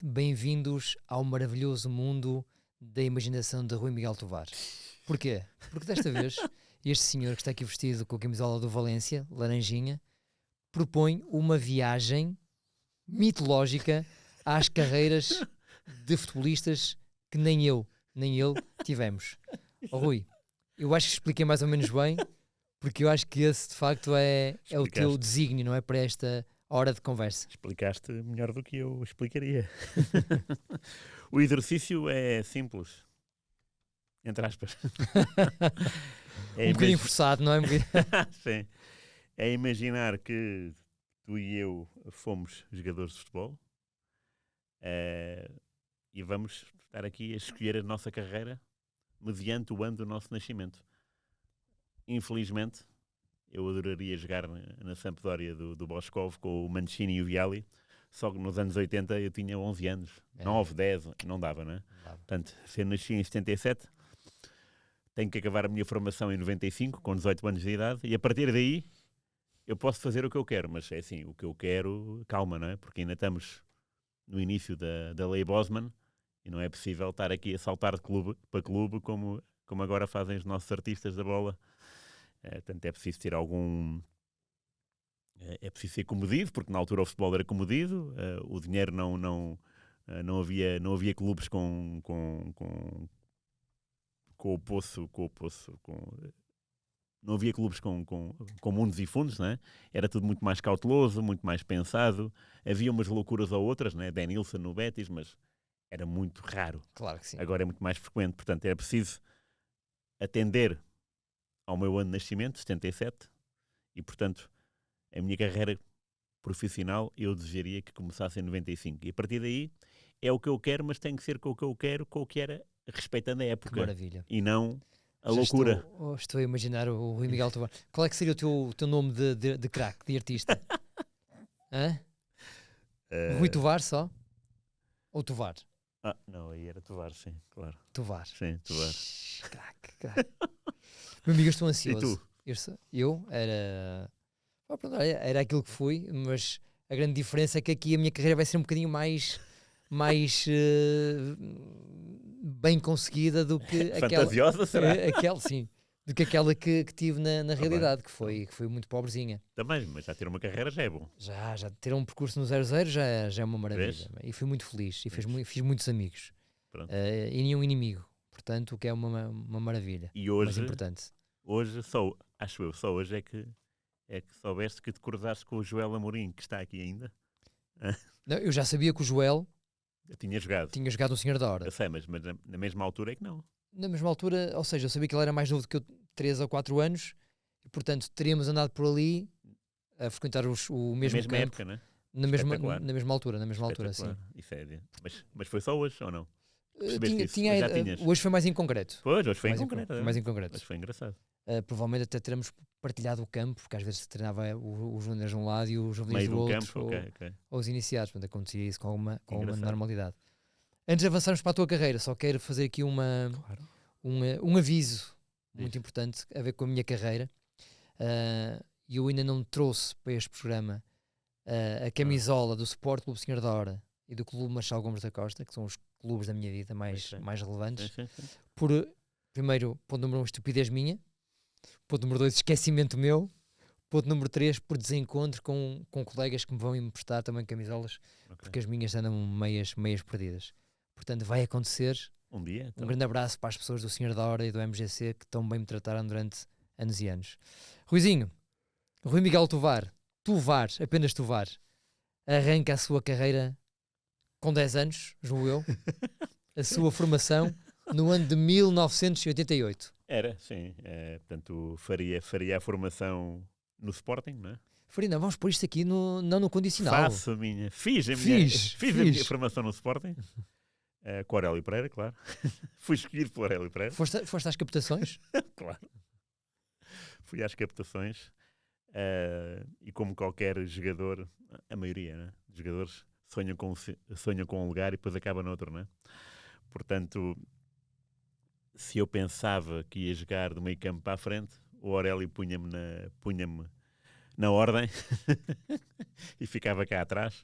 bem-vindos ao maravilhoso mundo da imaginação de Rui Miguel Tovar. Porquê? Porque desta vez este senhor que está aqui vestido com a camisola do Valência, laranjinha, propõe uma viagem mitológica às carreiras de futebolistas que nem eu, nem ele tivemos. Rui, eu acho que expliquei mais ou menos bem, porque eu acho que esse de facto é o teu desígnio, não é? Para esta hora de conversa. Explicaste melhor do que eu explicaria. O exercício é simples. Entre aspas. Um bocadinho forçado, não é? Sim. É imaginar que tu e eu fomos jogadores de futebol e vamos estar aqui a escolher a nossa carreira mediante o ano do nosso nascimento. Infelizmente, eu adoraria jogar na Sampdoria do Boskov com o Mancini e o Vialli, só que nos anos 80 eu tinha 11 anos, 9, 10, não dava, não é? Portanto, se eu nasci em 77, tenho que acabar a minha formação em 95, com 18 anos de idade, e a partir daí eu posso fazer o que eu quero, mas é assim, o que eu quero, calma, não é? Porque ainda estamos no início da lei Bosman e não é possível estar aqui a saltar de clube para clube como agora fazem os nossos artistas da bola. Portanto, é preciso ter algum... É preciso ser comedido, porque na altura o futebol era comedido, o dinheiro não havia clubes com o poço, não havia clubes com mundos e fundos, né? Era tudo muito mais cauteloso, muito mais pensado. Havia umas loucuras ou outras, né? Denilson no Betis, mas era muito raro. Claro que sim. Agora é muito mais frequente, portanto era preciso atender ao meu ano de nascimento, 77, e portanto a minha carreira profissional eu desejaria que começasse em 95. E a partir daí é o que eu quero, mas tem que ser com o que eu quero, com o que era, respeitando a época. Que maravilha. E não a loucura. Estou a imaginar o Rui Miguel Tovar. Qual é que seria o teu nome de craque, de artista? Hã? Rui Tovar só? Ou Tovar? Não, aí era Tovar, sim, claro. Tovar. Sim, Tovar. Craque. Meu amigo, eu estou ansioso. E tu? Eu era aquilo que fui, mas a grande diferença é que aqui a minha carreira vai ser um bocadinho mais bem conseguida do que aquela. Fantasiosa, será? Sim. Do que aquela que tive na realidade, que foi muito pobrezinha. Também, mas já ter uma carreira já é bom. Já ter um percurso no 0-0 já é uma maravilha. Vês? E fui muito feliz e fiz muitos amigos. E nenhum inimigo. Portanto, o que é uma maravilha. E hoje, mais importante. Hoje acho eu, só hoje é que soubeste que te cruzaste com o Joel Amorim, que está aqui ainda. Não, eu já sabia que o Joel tinha jogado no Senhor da Hora. Eu sei, mas na mesma altura é que não. Na mesma altura, ou seja, eu sabia que ele era mais novo do que eu, 3 ou 4 anos, e portanto teríamos andado por ali a frequentar o mesmo campo. Época, né? Na mesma altura, sim. Isso é, mas foi só hoje ou não? Hoje foi mais em concreto. Pois, hoje foi em concreto. Mais em concreto. Hoje foi engraçado. Provavelmente até teremos partilhado o campo, porque às vezes se treinava os júniores de um lado e os juvenis do outro, campo, ou os iniciados, portanto acontecia isso com uma normalidade. Antes de avançarmos para a tua carreira, só quero fazer aqui um aviso muito importante a ver com a minha carreira. Eu ainda não trouxe para este programa a camisola do Sport Clube Senhor da Hora e do Clube Marchal Gomes da Costa, que são os clubes da minha vida mais relevantes. Sim. Por, primeiro, ponto número 1, estupidez minha. Ponto número 2, esquecimento meu. Ponto número 3, por desencontro com colegas que me vão emprestar também camisolas, porque as minhas andam meias perdidas. Portanto, vai acontecer. Um dia. Então. Um grande abraço para as pessoas do Senhor da Hora e do MGC que tão bem me trataram durante anos e anos. Ruizinho, Rui Miguel Tovar, apenas Tovar, arranca a sua carreira com 10 anos, julgo eu, a sua formação no ano de 1988. Era, sim. Portanto, faria a formação no Sporting, não é? Farina, vamos pôr isto aqui não no condicional. Fiz a minha formação no Sporting. Com o Aurélio Pereira, claro. Fui escolhido pelo Aurélio Pereira. Foste às captações? Claro. Fui às captações. E como qualquer jogador, a maioria, né, de jogadores sonham com um lugar e depois acaba noutro, né? Portanto, se eu pensava que ia jogar do meio campo para a frente, o Aurélio punha-me na ordem e ficava cá atrás,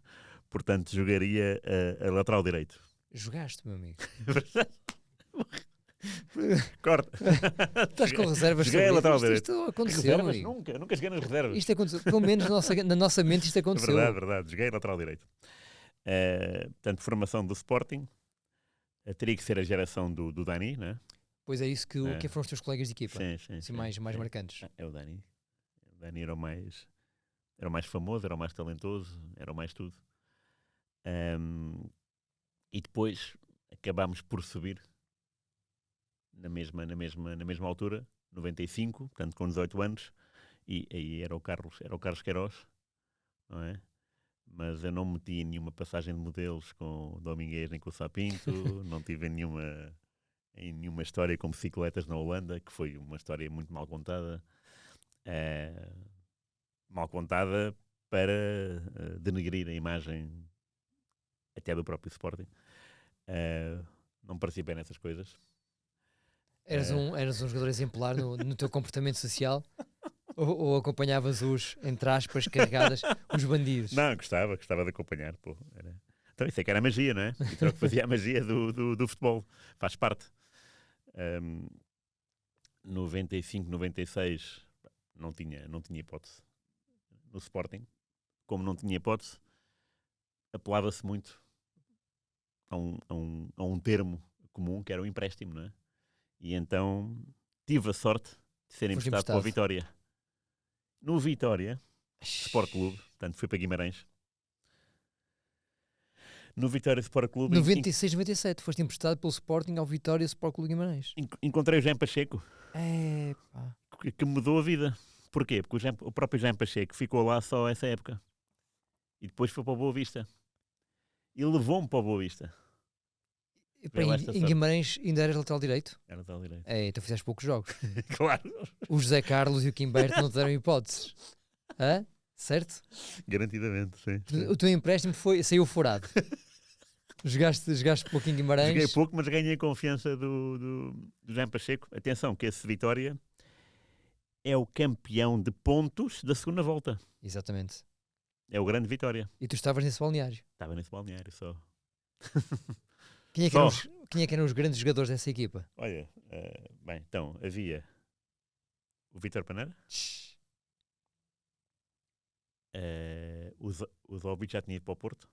portanto jogaria a lateral direito. Jogaste, meu amigo. Corta. Estás com reservas Joguei a sobre lateral isto. direito. Isto aconteceu, Reservas? amigo. Nunca joguei nas reservas. Isto aconteceu. Pelo menos na nossa mente isto aconteceu. Verdade. Joguei a lateral direito. Portanto, formação do Sporting. Teria que ser a geração do Dani, né? Pois é isso que foram os teus colegas de equipa. Sim. Assim, mais marcantes. É o Dani. O Dani era o mais famoso, era o mais talentoso, era o mais tudo. E depois acabámos por subir na mesma altura, 95, portanto com 18 anos, e aí era o Carlos Queiroz, não é? Mas eu não meti nenhuma passagem de modelos com o Domingues nem com o Sapinto, não tive em nenhuma história com bicicletas na Holanda, que foi uma história muito mal contada. Mal contada para denegrir a imagem até do próprio Sporting. Não participei nessas coisas. Eras um jogador exemplar no teu comportamento social? Ou acompanhavas entre aspas, carregadas, os bandidos? Não, gostava de acompanhar. Pô. Então isso é que era a magia, não é? Isso era o que fazia a magia do futebol. Faz parte. 95, 96 não tinha hipótese no Sporting. Como não tinha hipótese, apelava-se muito a um termo comum que era o empréstimo, não é? E então tive a sorte de ser emprestado para o Vitória. No Vitória Sport Clube, portanto fui para Guimarães. No Vitória Sport Clube 96, 97, foste emprestado pelo Sporting ao Vitória Sport Clube Guimarães. Encontrei o Jean Pacheco, Epa. que mudou a vida. Porquê? Porque o próprio Jean Pacheco ficou lá só essa época e depois foi para o Boa Vista e levou-me para o Boa Vista. Em Guimarães ainda eras lateral direito? Era lateral direito. Então fizeste poucos jogos. Claro. O José Carlos e o Quimberto não te deram hipóteses. Certo? Garantidamente, sim. O teu empréstimo saiu furado. Jogaste pouco em Guimarães. Joguei pouco, mas ganhei a confiança do Jean Pacheco. Atenção, que esse Vitória é o campeão de pontos da segunda volta. Exatamente. É o grande Vitória. E tu estavas nesse balneário? Estava nesse balneário só. Quem é que eram os grandes jogadores dessa equipa? Olha, bem, então havia o Vítor Paneira. O Zóvic já tinha ido para o Porto.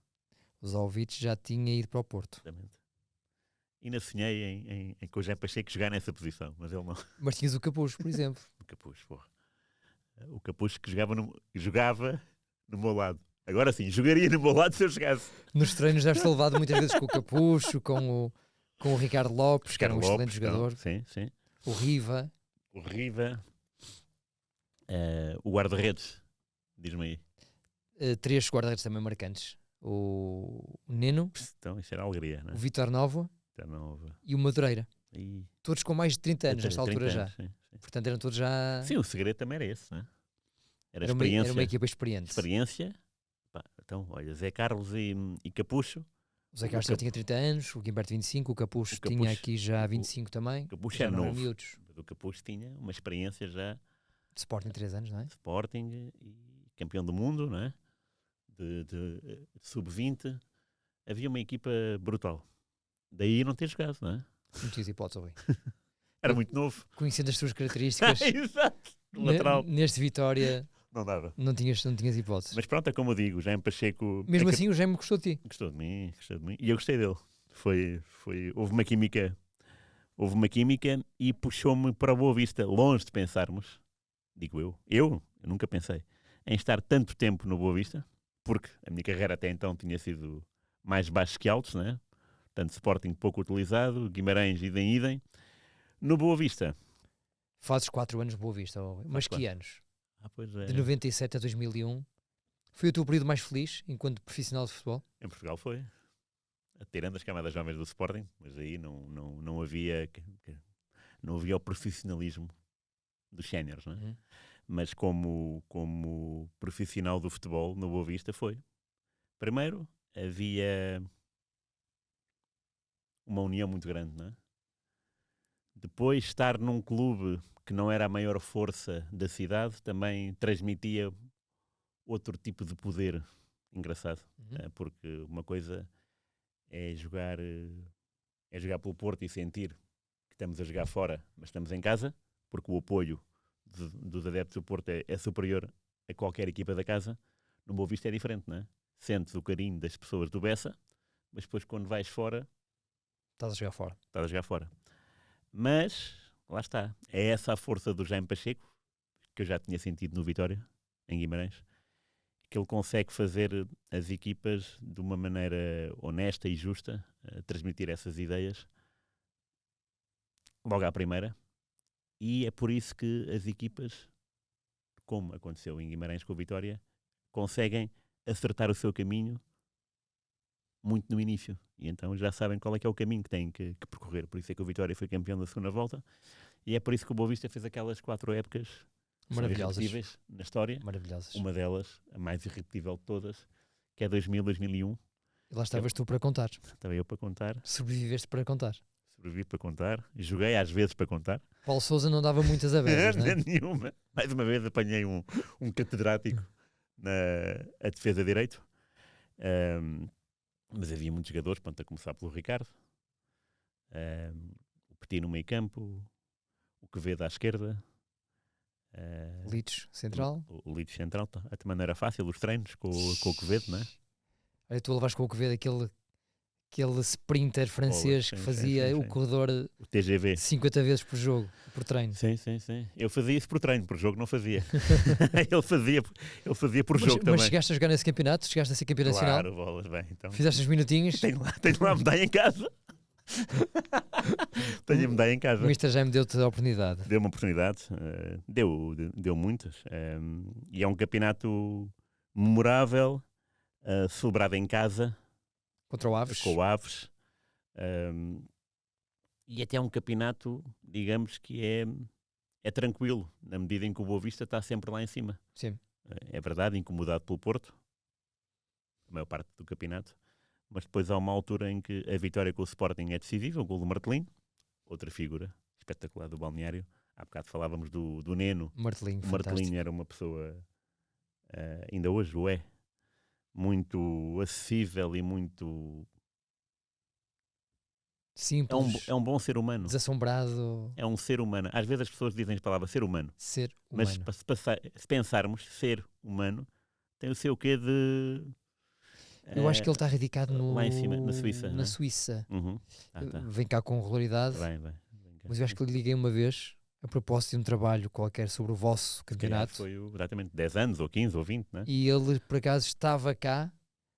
O Zóvic já tinha ido para o Porto. Exatamente. Ainda sonhei em que o Jean Pacheco jogar nessa posição, mas ele não. Mas tinhas o Capucho, por exemplo. O Capucho, porra. O Capucho que jogava no meu lado. Agora sim, jogaria no meu lado se eu jogasse. Nos treinos deves ter levado muitas vezes com o Capucho, com o Ricardo Lopes, que era um excelente jogador. Sim. O Riva. O guarda-redes, diz-me aí. 3 guarda-redes também marcantes. O Neno. Então, isso era alegria, não é? O Vitor Nova. E o Madureira. Todos com mais de 30 anos nesta altura já. Sim. Portanto, eram todos já... Sim, o segredo também era esse, não é? Era uma equipa experiente. Experiência. Então, olha, Zé Carlos e Capucho. O Zé Carlos já tinha 30 anos, o Guimberto 25, o Capucho tinha aqui já 25 também. O Capucho era novo. Miúdos. O Capucho tinha uma experiência já... De Sporting 3 anos, não é? Sporting e campeão do mundo, não é? De sub-20. Havia uma equipa brutal. Daí não ter jogado, não é? Não tinhas hipótese, Rui. Era muito novo. Conhecendo as tuas características. Exato. Lateral. Neste Vitória... Não dava. Não tinhas hipóteses. Mas pronto, é como eu digo, o Jaime Pacheco... Mesmo assim, o Jaime gostou de ti. Gostou de mim. E eu gostei dele. Houve uma química e puxou-me para a Boa Vista, longe de pensarmos, digo eu nunca pensei, em estar tanto tempo no Boa Vista, porque a minha carreira até então tinha sido mais baixos que altos, né? Portanto, Sporting pouco utilizado, Guimarães idem. No Boa Vista. Fazes 4 anos de Boa Vista, mas que anos? Pois é. De 97 a 2001. Foi o teu período mais feliz enquanto profissional de futebol? Em Portugal foi. Tirando as camadas jovens do Sporting, mas aí não havia o profissionalismo dos séniores, não é? Uhum. Mas como profissional do futebol no Boa Vista foi. Primeiro, havia uma união muito grande, não é? Depois, estar num clube que não era a maior força da cidade também transmitia outro tipo de poder engraçado, porque uma coisa é jogar pelo Porto e sentir que estamos a jogar fora, mas estamos em casa, porque o apoio dos adeptos do Porto é superior a qualquer equipa da casa. No Boa Vista é diferente, não é? Sentes o carinho das pessoas do Bessa, mas depois quando vais fora... Estás a jogar fora. Mas, lá está. É essa a força do Jaime Pacheco, que eu já tinha sentido no Vitória, em Guimarães, que ele consegue fazer as equipas de uma maneira honesta e justa, transmitir essas ideias logo à primeira. E é por isso que as equipas, como aconteceu em Guimarães com o Vitória, conseguem acertar o seu caminho muito no início. E então já sabem qual é que é o caminho que têm que percorrer. Por isso é que o Vitória foi campeão da segunda volta. E é por isso que o Boa Vista fez aquelas 4 épocas maravilhosas na história. Maravilhosas. Uma delas, a mais irrepetível de todas, que é 2000, 2001. E lá estavas tu para contar. Estava eu para contar. Sobreviveste para contar. Sobrevivi para contar. Joguei às vezes para contar. Paulo Sousa não dava muitas abertas, não é? Nenhuma. Mais uma vez apanhei um catedrático na defesa de direito. Mas havia muitos jogadores, a começar pelo Ricardo. O Petit no meio campo. O Quevedo à esquerda. Litos central. O Litos central. Até de maneira fácil, os treinos com o Quevedo, não é? Aí tu levaste com o Quevedo aquele sprinter francês que fazia o corredor o TGV 50 vezes por jogo, por treino. Sim. Eu fazia isso por treino, por jogo não fazia. ele fazia por jogo também. Mas chegaste a jogar nesse campeonato? Chegaste a ser campeão nacional? Claro, bolas, bem. Então, fizeste uns minutinhos? Tenho lá a medalha em casa. Tenho a medalha em casa. O Mister Jaime deu-te a oportunidade. Deu uma oportunidade. Deu muitas. E é um campeonato memorável, celebrado em casa. Contra o Aves. Com o Aves. E até é um campeonato, digamos, que é tranquilo, na medida em que o Boa Vista está sempre lá em cima. Sim. É verdade, incomodado pelo Porto, a maior parte do campeonato, mas depois há uma altura em que a vitória com o Sporting é decisiva, o gol do Martelinho, outra figura espetacular do balneário. Há bocado falávamos do Neno. Martelinho, o Martelinho era uma pessoa, ainda hoje o é, muito acessível e muito... simples. É um bom ser humano. Desassombrado. É um ser humano. Às vezes as pessoas dizem a palavra ser humano. Ser humano. Mas se pensarmos, ser humano tem o seu quê de... Eu acho que ele está radicado lá em cima, na Suíça. Na Suíça. Uhum. Vem cá com regularidade. Vem cá. Mas eu acho que lhe liguei uma vez a propósito de um trabalho qualquer sobre o vosso campeonato. Foi exatamente 10 anos, ou 15, ou 20, né? E ele, por acaso, estava cá.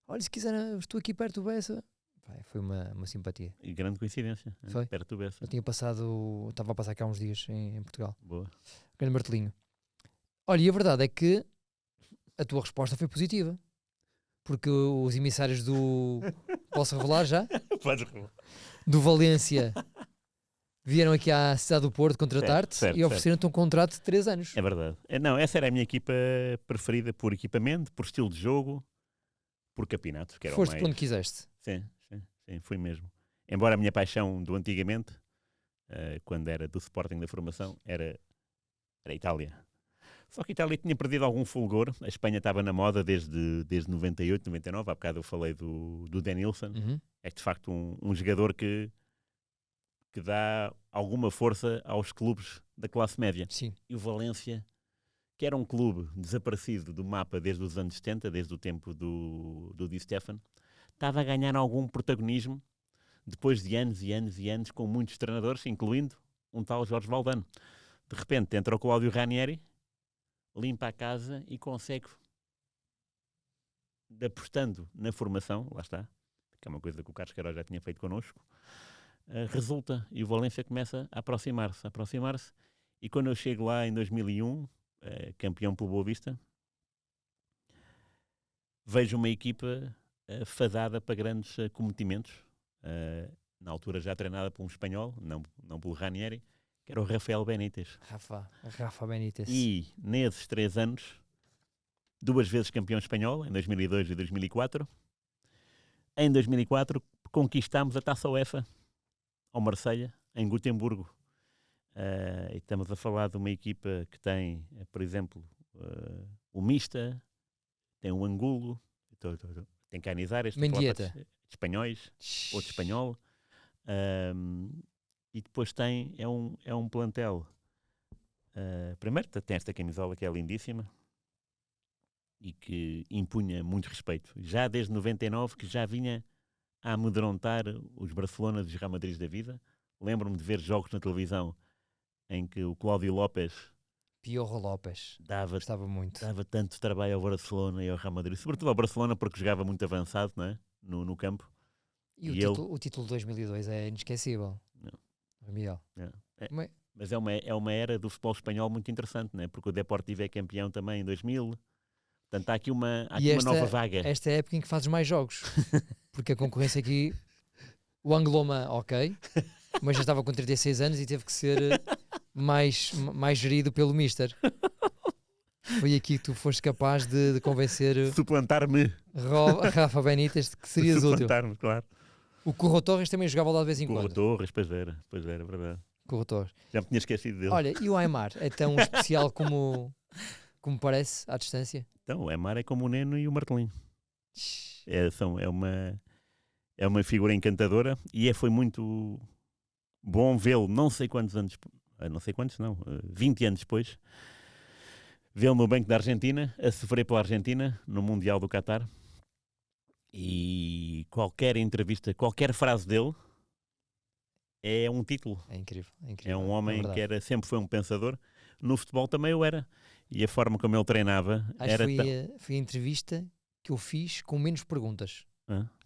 Olha, se quiser, estou aqui perto do Bessa. Foi uma simpatia. E grande coincidência. Foi. Perto do Bessa. Eu estava a passar cá uns dias em Portugal. Boa. Grande Martelinho. Olha, e a verdade é que a tua resposta foi positiva. Porque os emissários do... Posso revelar já? Podes revelar. Do Valência vieram aqui à cidade do Porto contratar-te e ofereceram-te um contrato de 3 anos. É verdade. Não, essa era a minha equipa preferida por equipamento, por estilo de jogo, por campeonato. Que era Foste mais... para onde quiseste. Sim, fui mesmo. Embora a minha paixão do antigamente, quando era do Sporting da formação, era a Itália. Só que a Itália tinha perdido algum fulgor. A Espanha estava na moda desde 98, 99. Há bocado eu falei do Denilson. Uhum. É de facto um jogador que dá alguma força aos clubes da classe média. Sim. E o Valência, que era um clube desaparecido do mapa desde os anos 70, desde o tempo do Di Stefano, estava a ganhar algum protagonismo depois de anos e anos e anos com muitos treinadores, incluindo um tal Jorge Valdano. De repente entra o Cláudio Ranieri, limpa a casa e consegue, apostando na formação, lá está, que é uma coisa que o Carlos Queiroz já tinha feito connosco, resulta, e o Valência começa a aproximar-se, e quando eu chego lá em 2001, campeão pelo Boa Vista, vejo uma equipa fadada para grandes cometimentos, na altura já treinada por um espanhol, não pelo Ranieri, que era o Rafael Benítez. Rafa Benítez. E nesses 3 anos, 2 vezes campeão espanhol, em 2002 e 2004. Em 2004 conquistámos a Taça UEFA ao Marselha, em Gotemburgo. E estamos a falar de uma equipa que tem, por exemplo, o Mista, tem o Angulo, Tem Canizares, Mendieta. espanhóis, outro espanhol. E depois é um plantel. Primeiro tem esta camisola que é lindíssima e que impunha muito respeito. Já desde 99 que já vinha a amedrontar os Barcelona dos Real Madrid da vida. Lembro-me de ver jogos na televisão em que o Cláudio López Piorro López. Gostava muito. dava tanto trabalho ao Barcelona e ao Real Madrid, sobretudo ao Barcelona porque jogava muito avançado, não é? No campo. E o título de 2002 é inesquecível. Não. Miguel. Mas é uma era do futebol espanhol muito interessante, não é? Porque o Deportivo é campeão também em 2000. Portanto, há aqui uma nova vaga. Esta é a época em que fazes mais jogos. Porque a concorrência aqui, o Angloma, ok, mas já estava com 36 anos e teve que ser mais gerido pelo Mister. Foi aqui que tu foste capaz de convencer Suplantar-me. Rafa Benítez de que serias útil. Suplantar-me, claro. O Corro Torres também jogava lá de vez em Corro quando. Torres, pois era, verdade. Corro Torres. Já me tinha esquecido dele. Olha, e o Aimar? É tão especial como parece à distância? Então, o Aimar é como o Neno e o Martelinho. É uma figura encantadora e foi muito bom vê-lo, não sei quantos, 20 anos depois, vê-lo no banco da Argentina, a sofrer pela Argentina, no Mundial do Qatar. E qualquer entrevista, qualquer frase dele é um título. É incrível. É um homem que sempre foi um pensador. No futebol também o era. E a forma como ele treinava era... Foi a entrevista que eu fiz com menos perguntas.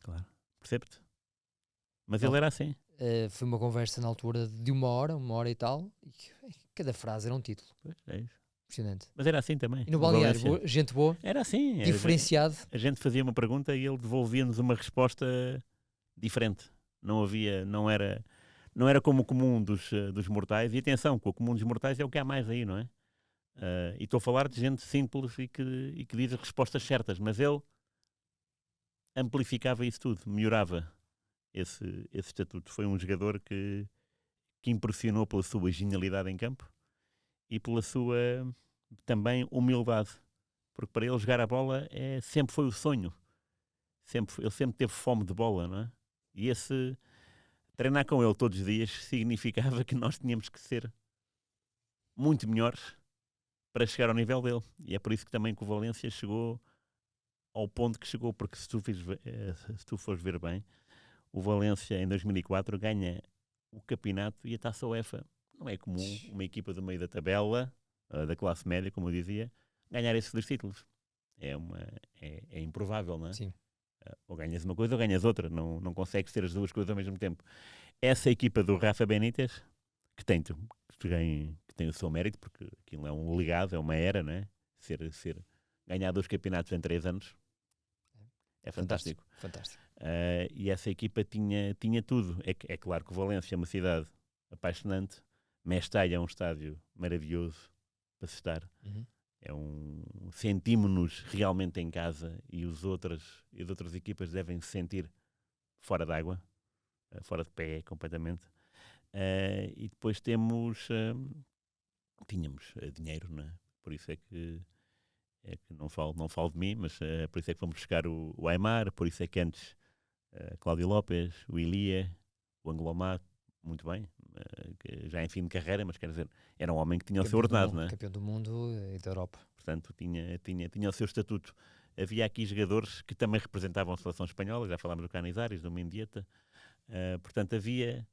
Claro. Percebe-te? Mas ele era assim. Foi uma conversa na altura de uma hora e tal. E cada frase era um título. É isso. Impressionante. Mas era assim também. E no balneário, gente boa. Era assim. Diferenciado. A gente fazia uma pergunta e ele devolvia-nos uma resposta diferente. Não era como o comum dos mortais. E atenção, que o comum dos mortais é o que há mais aí, não é? E estou a falar de gente simples e que diz as respostas certas. Mas ele amplificava isso tudo, melhorava esse estatuto. Foi um jogador que impressionou pela sua genialidade em campo e pela sua também humildade, porque para ele jogar a bola sempre foi o sonho. Ele sempre teve fome de bola, não é? E treinar com ele todos os dias significava que nós tínhamos que ser muito melhores para chegar ao nível dele. E é por isso que também que o Valência chegou ao ponto que chegou, porque se tu fores ver bem, o Valência em 2004 ganha o campeonato e a Taça UEFA. Não é comum uma equipa do meio da tabela, da classe média, como eu dizia, ganhar esses 2 títulos. É improvável, não é? Sim. Ou ganhas uma coisa ou ganhas outra, não consegues ter as duas coisas ao mesmo tempo. Essa equipa do Rafa Benítez, que tem o seu mérito, porque aquilo é um legado, é uma era, não é? Ganhar 2 campeonatos em 3 anos é fantástico. E essa equipa tinha tudo. É claro que o Valência é uma cidade apaixonante. Mestalla é um estádio maravilhoso para se estar. Sentimos-nos realmente em casa e as outras equipas devem se sentir fora d'água, fora de pé completamente. E depois tínhamos dinheiro, não é? Por isso é que não falo de mim, mas por isso é que fomos buscar o Aimar, por isso é que antes Cláudio López, o Ilia, o Anglomar, muito bem, que já em fim de carreira, mas quer dizer, era um homem que tinha o seu ordenado, não é? Campeão do mundo e da Europa. Portanto, tinha o seu estatuto. Havia aqui jogadores que também representavam a seleção espanhola, já falámos do Canizares, do Mendieta, portanto havia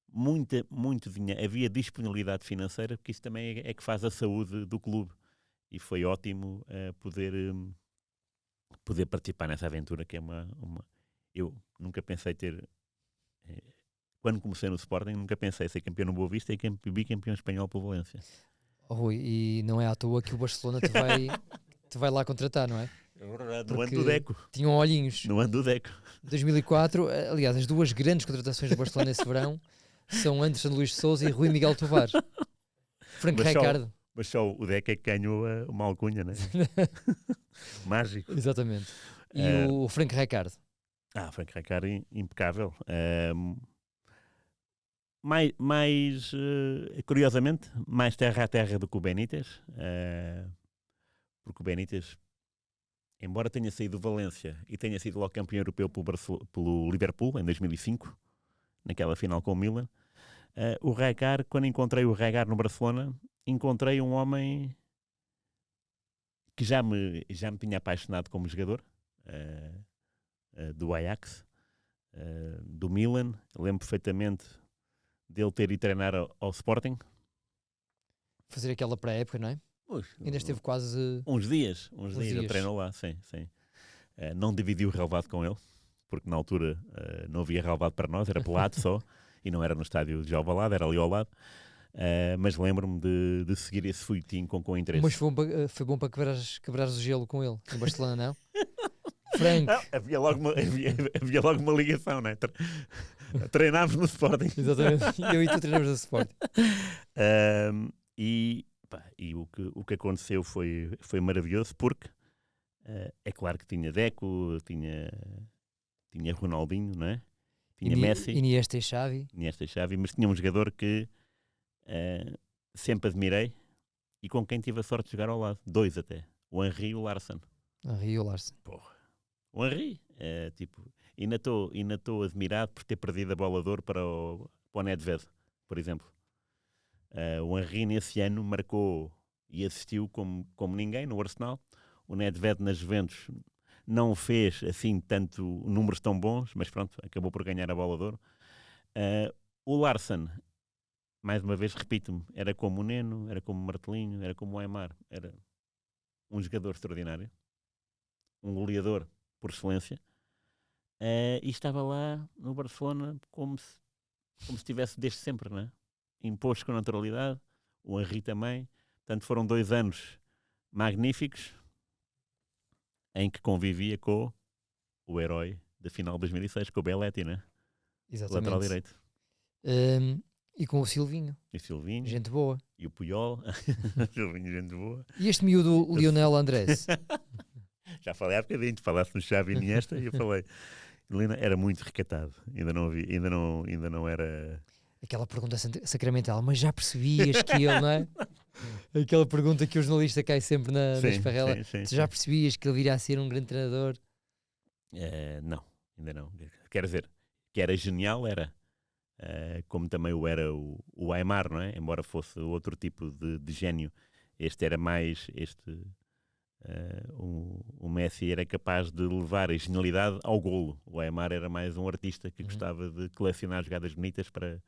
muito dinheiro, havia disponibilidade financeira, porque isso também é que faz a saúde do clube. E foi ótimo poder participar nessa aventura, que é eu nunca pensei ter... Quando comecei no Sporting, nunca pensei ser campeão no Boa Vista e bicampeão espanhol pelo Valência. Rui, e não é à toa que o Barcelona te vai lá contratar, não é? É verdade, no ano do Deco. Tinham olhinhos. No ano do Deco. 2004, aliás, as 2 grandes contratações do Barcelona esse verão são Anderson Luís de Souza e Rui Miguel Tovar. Frank Rijkaard. Mas só o Deco é que ganhou uma alcunha, não é? Mágico. Exatamente. E o Frank Rijkaard. Frank Rijkaard, impecável. Curiosamente, mais terra a terra do que o Benítez, porque o Benítez embora tenha saído do Valência e tenha sido logo campeão europeu pelo Liverpool, em 2005, naquela final com o Milan, o Rijkaard, quando encontrei o Rijkaard no Barcelona, encontrei um homem que já me tinha apaixonado como jogador, do Ajax, do Milan. Lembro perfeitamente dele ter ido treinar ao Sporting. Fazer aquela pré-época, não é? Ainda esteve quase... Uns dias ele treinou lá, sim. Não dividi o relvado com ele, porque na altura não havia relvado para nós, era pelado só, e não era no estádio de Alvalade, era ali ao lado. Mas lembro-me de seguir esse folhetim com interesse. Mas foi bom para quebrares o gelo com ele, em Barcelona, não? Franco. Não, havia logo uma ligação, não é? Treinámos no Sporting. Exatamente, eu e tu treinamos no Sporting. E o que aconteceu foi maravilhoso, porque é claro que tinha Deco, tinha Ronaldinho, não é? Tinha Messi, Iniesta e Xavi, mas tinha um jogador que sempre admirei e com quem tive a sorte de jogar ao lado, 2 até, o Henry e o Larsson. Porra. O Henry, ainda estou admirado por ter perdido a bola de ouro para o Nedved, por exemplo. O Henry nesse ano marcou e assistiu como ninguém no Arsenal. O Nedved na Juventus não fez assim tanto números tão bons, mas pronto, acabou por ganhar a bola de ouro. O Larsson, mais uma vez repito-me, era como o Neno, era como o Martelinho, era como o Aimar, era um jogador extraordinário, um goleador por excelência, e estava lá no Barcelona como se estivesse desde sempre, não é? Imposto com naturalidade, o Henry também. Portanto, foram 2 anos magníficos em que convivia com o herói da final de 2006, com o Belletti, né? Exatamente. Lateral direito. E com o Silvinho. E o Silvinho. Gente boa. E o Puyol. Silvinho, gente boa. E este miúdo, o Lionel Andrés? Já falei há bocadinho, tu falaste no Xavi e Iniesta e eu falei. Era muito recatado. Ainda não era... Aquela pergunta sacramental, mas já percebias que ele, não é? Aquela pergunta que o jornalista cai sempre na esparrela. Tu já percebias que ele viria a ser um grande treinador? Não, ainda não. Quer dizer, que era genial, era. Como também o era o Aimar, não é? Embora fosse outro tipo de gênio. Este era mais... o Messi era capaz de levar a genialidade ao golo. O Aimar era mais um artista que gostava de colecionar jogadas bonitas para...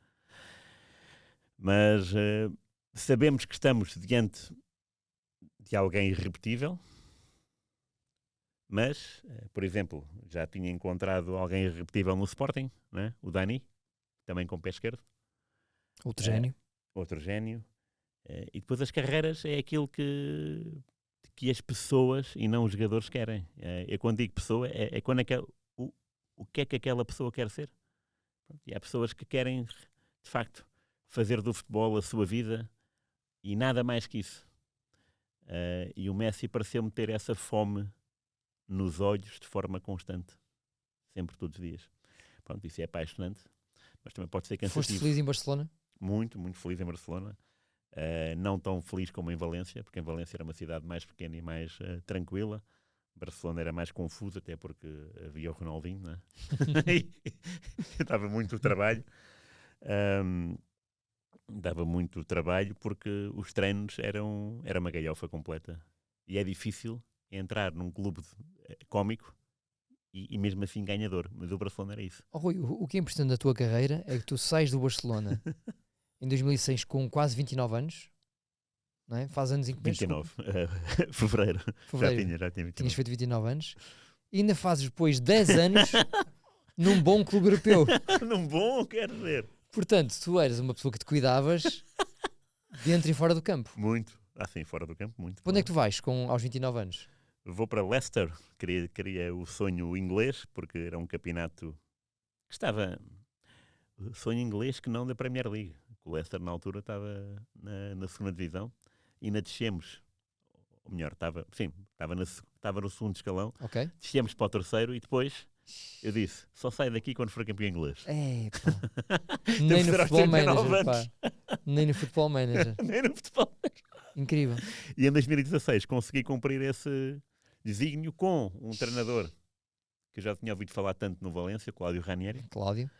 Mas sabemos que estamos diante de alguém irrepetível, mas, por exemplo, já tinha encontrado alguém irrepetível no Sporting, né? O Dani, também com o pé esquerdo. Outro gênio. Outro gênio. E depois as carreiras é aquilo que as pessoas e não os jogadores querem. Eu quando digo pessoa, é quando o que é que aquela pessoa quer ser. E há pessoas que querem, de facto, fazer do futebol a sua vida e nada mais que isso. E o Messi pareceu-me ter essa fome nos olhos de forma constante. Sempre, todos os dias. Pronto, isso é apaixonante, mas também pode ser cansativo. Foste feliz em Barcelona? Muito, muito feliz em Barcelona. Não tão feliz como em Valência, porque em Valência era uma cidade mais pequena e mais tranquila. Barcelona era mais confuso, até porque havia o Ronaldinho, né? Dava muito trabalho. Dava muito trabalho porque os treinos era uma galhofa completa. E é difícil entrar num clube cómico e mesmo assim ganhador. Mas o Barcelona era isso. Oh, Rui, o que é importante da tua carreira é que tu sais do Barcelona em 2006 com quase 29 anos, não é? Faz anos em que... 29, fevereiro. Já tinha 29. Tinhas feito 29 anos. E ainda fazes depois 10 anos num bom clube europeu. Num bom, quero dizer. Portanto, tu eras uma pessoa que te cuidavas dentro e fora do campo. Muito. Sim, fora do campo, muito. Onde é que tu vais aos 29 anos? Vou para Leicester. Queria o sonho inglês, porque era um campeonato que estava... O sonho inglês que não da Premier League. O Leicester na altura estava na segunda divisão e ainda descemos. Ou melhor, estava no segundo escalão. Okay. Descemos para o terceiro e depois eu disse, só saio daqui quando for campeão inglês. Nem no Futebol Manager, pá. Nem no Futebol Manager. Nem no Futebol Manager. Incrível. E em 2016 consegui cumprir esse... desígnio com um treinador que eu já tinha ouvido falar tanto no Valência, Cláudio Ranieri, Cláudio.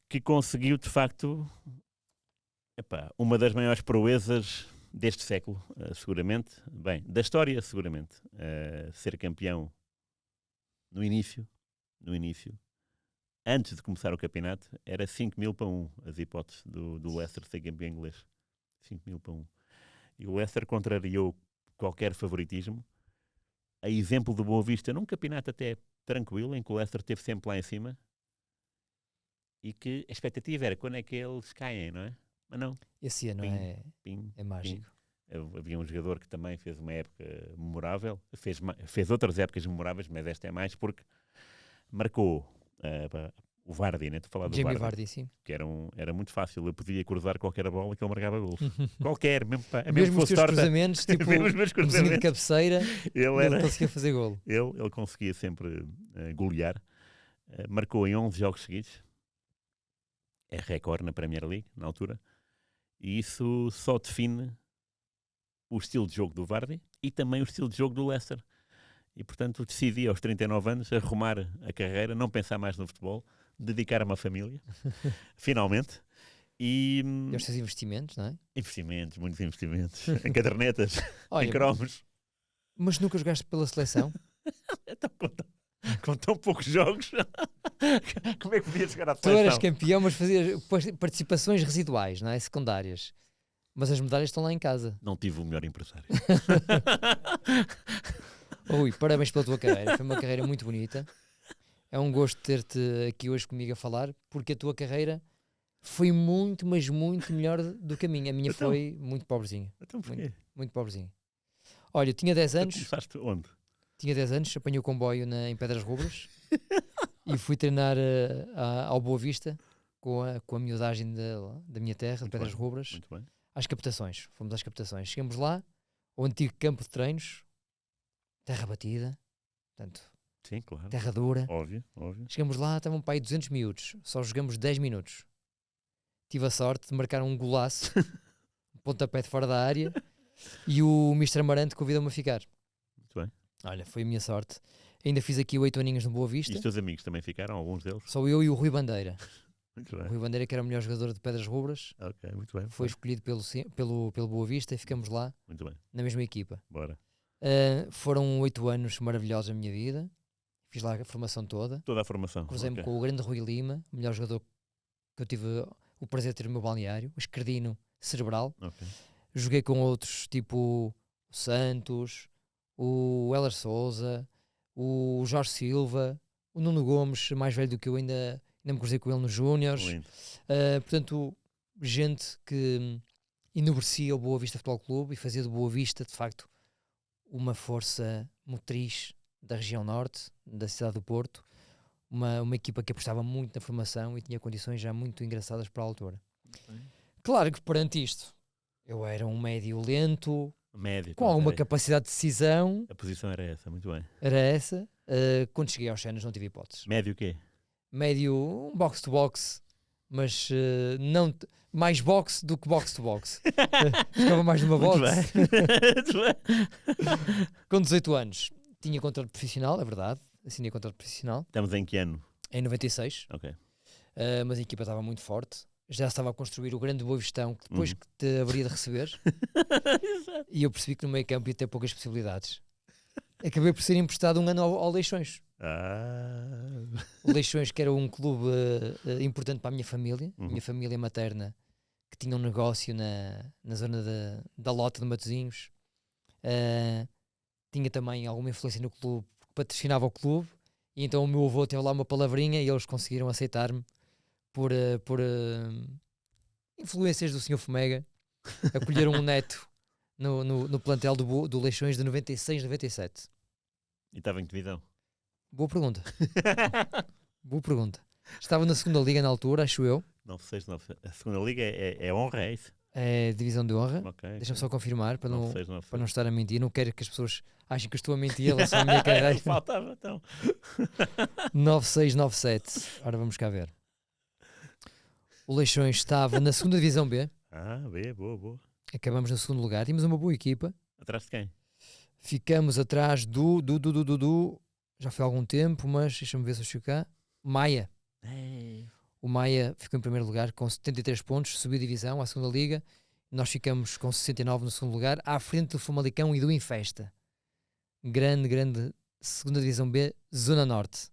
que conseguiu, de facto, uma das maiores proezas deste século, seguramente, bem, da história, seguramente, ser campeão no início, antes de começar o campeonato, era 5.000-1, as hipóteses do Leicester ser campeão inglês. 5.000-1. E o Leicester contrariou qualquer favoritismo, a exemplo do Boa Vista, num campeonato até tranquilo, em que o Leicester esteve sempre lá em cima, e que a expectativa era quando é que eles caem, não é? Mas não. Esse ano é mágico. Havia um jogador que também fez uma época memorável, fez outras épocas memoráveis, mas esta é mais porque marcou o Vardy, né? Estou a falar do Jamie Vardy, Vardy, sim. que era muito fácil, eu podia cruzar qualquer bola que ele marcava gols. Qualquer, mesmo Mesmo os fosse teus torta, cruzamentos, tipo mesmo os meus um vizinho de cruzamentos, cabeceira, ele ele conseguia fazer golo. ele conseguia sempre golear. Marcou em 11 jogos seguidos, é recorde na Premier League, na altura, e isso só define o estilo de jogo do Vardy e também o estilo de jogo do Leicester. E, portanto, decidi aos 39 anos arrumar a carreira, não pensar mais no futebol, dedicar-me à família, finalmente. E aos seus investimentos, não é? Investimentos, muitos investimentos, em cadernetas, Olha, em cromos. Mas nunca jogaste pela seleção? Então, com tão poucos jogos, como é que podia chegar à Tu eras seleção? campeão, mas fazias participações residuais, não é? Secundárias. Mas as medalhas estão lá em casa. Não tive o melhor empresário. Ui, parabéns pela tua carreira. Foi uma carreira muito bonita. É um gosto ter-te aqui hoje comigo a falar, porque a tua carreira foi muito, mas muito melhor do que a minha. A minha Então? foi muito pobrezinha. Então porquê? Muito pobrezinha. Olha, eu tinha 10 Tu anos. começaste onde? Tinha 10 anos, apanhei o comboio em Pedras Rubras e fui treinar ao Boa Vista com a miudagem da minha terra, de Muito Pedras bem, Rubras, Muito bem. às captações. Fomos às captações. Chegamos lá, ao antigo campo de treinos, terra batida, portanto, Sim, claro. terra dura. Óbvio. Chegamos lá, estavam para aí 200 miúdos, só jogamos 10 minutos. Tive a sorte de marcar um golaço, um pontapé de fora da área, e o Mr. Amarante convidou-me a ficar. Muito bem. Olha, foi a minha sorte. Ainda fiz aqui 8 aninhos no Boa E Vista. os teus amigos também ficaram, alguns deles? Só eu e o Rui Bandeira. Muito O bem. Rui Bandeira, que era o melhor jogador de Pedras Rubras, Ok, muito bem. foi escolhido pelo Boa Vista e ficamos lá Muito bem. na mesma equipa. Bora. Foram 8 anos maravilhosos na minha vida. Fiz lá a formação toda. Toda a formação. Cruzei-me Ok. com o grande Rui Lima, o melhor jogador que eu tive o prazer de ter no meu balneário, o esquerdino cerebral. Ok. Joguei com outros, tipo o Santos, o Heller Souza, o Jorge Silva, o Nuno Gomes, mais velho do que eu, ainda me cruzei com ele nos Júniores. Lindo. Portanto, gente que enobrecia o Boa Vista Futebol Clube e fazia do Boa Vista, de facto, uma força motriz da região norte, da cidade do Porto, uma equipa que apostava muito na formação e tinha condições já muito engraçadas para a altura. Claro que perante isto, eu era um médio lento, Médio. com alguma capacidade de decisão, A posição era essa, muito bem. era essa. Quando cheguei aos Cenas não tive hipóteses. Médio o quê? Médio, um box-to-box, mas não mais boxe do que box-to-box. Ficava mais numa Muito box. bem. Muito bem. Com 18 anos, tinha contrato profissional, é verdade, assinei contrato profissional, Estamos em que ano? em 96, Ok. mas a equipa estava muito forte. Já estava a construir o grande Boa Vistão, que depois Uhum. que te haveria de receber, e eu percebi que no meio campo ia ter poucas possibilidades. Acabei por ser emprestado um ano ao Leixões. O Leixões, que era um clube importante para a minha família, Uhum. minha família materna, que tinha um negócio na zona da Lota de Matosinhos. Tinha também alguma influência no clube, porque patrocinava o clube, e então o meu avô teve lá uma palavrinha e eles conseguiram aceitar-me por influências do Sr. Fomega. Acolheram um neto no plantel do Leixões de 96, 97. E estava em divisão. Boa pergunta. Boa pergunta. Estava na segunda liga na altura, acho eu. 9-6-9. A segunda liga é honra, é isso? É divisão de honra. Ok. Deixa-me só confirmar para não 9-6-9. para não estar a mentir. Não quero que as pessoas achem que eu estou a mentir em relação à minha carreira. Faltava então. 9697. Ora, vamos cá ver. O Leixões estava na segunda divisão B. B, boa. Acabamos no segundo lugar. Tínhamos uma boa equipa. Atrás de quem? Ficamos atrás do. Já foi há algum tempo, mas deixa-me ver se eu chego cá. Maia. O Maia ficou em primeiro lugar com 73 pontos, subiu a divisão à segunda liga. Nós ficamos com 69 no segundo lugar, à frente do Famalicão e do Infesta. Grande segunda divisão B, Zona Norte.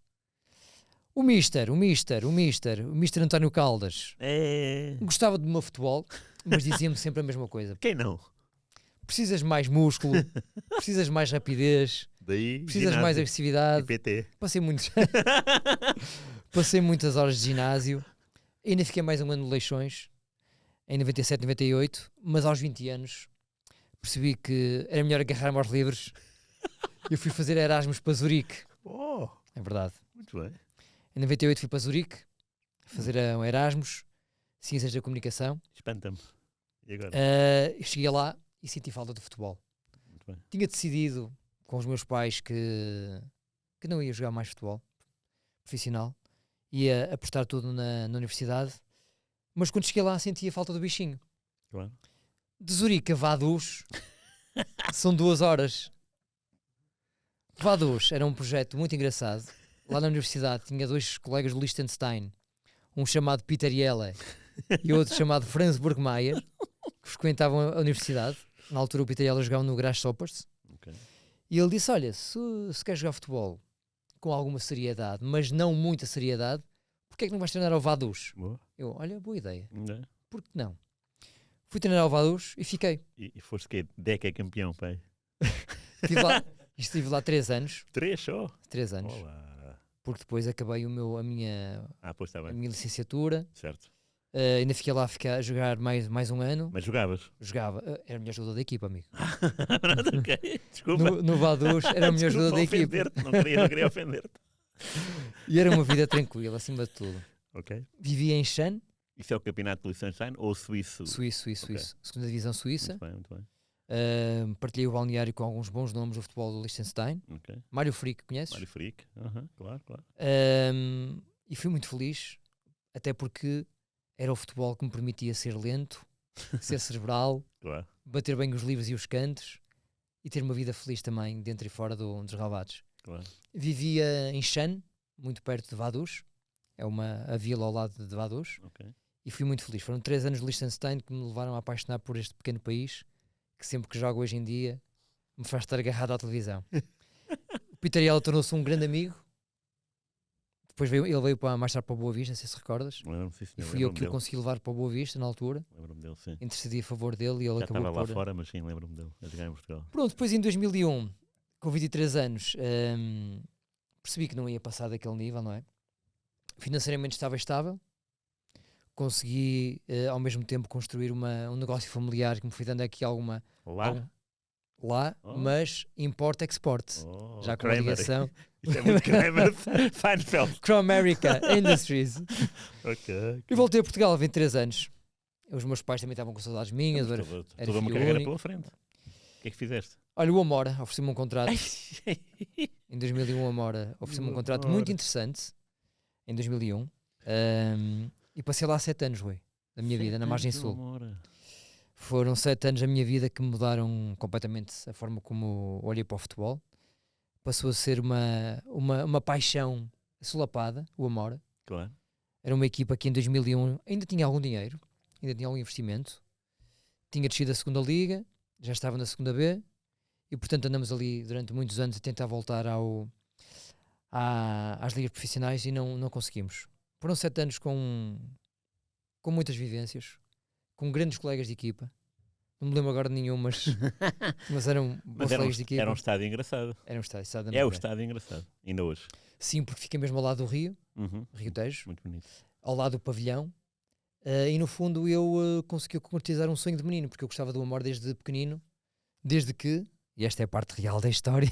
O Mister António Caldas gostava de meu futebol, mas dizia-me sempre a mesma coisa. Quem não? Precisas mais músculo, precisas mais rapidez, Daí, precisas mais agressividade. PT. Passei muitas horas de ginásio, ainda fiquei mais um ano de Leixões, em 97, 98, mas aos 20 anos percebi que era melhor agarrar-me aos livros. Eu fui fazer Erasmus para Zurique. Oh, É verdade. muito bem. Em 98 fui para Zurique fazer um Erasmus, Ciências da Comunicação. Espanta-me. E agora? Eu cheguei lá e senti falta de futebol. Muito bem. Tinha decidido com os meus pais que não ia jogar mais futebol profissional, ia apostar tudo na universidade, mas quando cheguei lá sentia falta do bichinho. Claro. De Zurique a Vaduz são 2 horas. Vaduz era um projeto muito engraçado. Lá na universidade tinha 2 colegas do Liechtenstein, um chamado Peter Jelle e outro chamado Franz Burgmeier, que frequentavam a universidade. Na altura o Peter Jelle jogava no Grasshoppers. Okay. E ele disse, olha, se queres jogar futebol com alguma seriedade, mas não muita seriedade, porque é que não vais treinar ao Vaduz? Boa. Eu, olha, boa ideia. É. Por que não? Fui treinar ao Vaduz e fiquei. E foste que Deca campeão, pai? Estive lá 3 anos. 3 só? 3 anos. Olá. Porque depois acabei a minha Pois está bem. licenciatura. Certo. Ainda fiquei lá a jogar mais um ano. Mas jogavas? Jogava. Era o melhor jogador da equipa, amigo. Ok, desculpa. No Vaduz era o melhor jogador da equipa. Não queria ofender-te. E era uma vida tranquila, acima de tudo. Ok. Vivia em Shan. Isso é o campeonato de Liechtenstein ou suíço? Suíço. Ok. Segunda divisão suíça. Muito bem. Partilhei o balneário com alguns bons nomes do futebol do Liechtenstein. Ok. Mário Frick, conheces? Mário Frick. Claro. E fui muito feliz, até porque era o futebol que me permitia ser lento, ser cerebral, Claro. bater bem os livros e os cantos e ter uma vida feliz também dentro e fora dos relevados. Claro. Vivia em Shan, muito perto de Vaduz, é a vila ao lado de Vaduz, Ok. e fui muito feliz. Foram 3 anos de Liechtenstein que me levaram a apaixonar por este pequeno país, que sempre que jogo hoje em dia me faz estar agarrado à televisão. O Peter Jelle tornou-se um grande amigo. Depois ele veio mais tarde para o Boa Vista, não sei se recordas. Lembro-me, sim, E senhor. fui eu que o Lembro-me consegui levar para o Boa Vista na altura. Lembro-me dele, sim. Intercedi a favor dele e ele Já acabou estava lá por... fora, mas sim, lembro-me dele. A jogar em Portugal. Pronto, depois em 2001, com 23 anos, percebi que não ia passar daquele nível, não é? Financeiramente estava estável. Consegui, ao mesmo tempo, construir um negócio familiar que me foi dando aqui alguma... Lá, Oh. mas import-export. Já com uma Kramer. ligação. Isto é muito Kramer. Feinfeld. Cromerica Industries. Ok. E voltei a Portugal há 23 anos. Os meus pais também estavam com saudades minhas. Era Toda uma filho carreira único. pela frente. O que é que fizeste? Olha, o Amora ofereceu-me um contrato. Em 2001, o Amora ofereceu-me um contrato muito interessante. Em 2001. E passei lá 7 anos, Rui, da minha vida, na Margem Sul. Foram 7 anos da minha vida que mudaram completamente a forma como olhei para o futebol. Passou a ser uma paixão solapada, o Amora. Claro. Era uma equipa que em 2001 ainda tinha algum dinheiro, ainda tinha algum investimento. Tinha descido a segunda liga, já estava na segunda B, e portanto andamos ali durante muitos anos a tentar voltar às ligas profissionais e não conseguimos. Foram 7 anos com muitas vivências, com grandes colegas de equipa. Não me lembro agora de nenhum, mas eram bons colegas de equipa. Era um estádio engraçado. Era um estádio. É o estádio engraçado, ainda hoje. Sim, porque fica mesmo ao lado do Rio, Rio Tejo, muito bonito. ao lado do pavilhão. E no fundo eu consegui concretizar um sonho de menino, porque eu gostava do Amor desde pequenino, desde que, e esta é a parte real da história,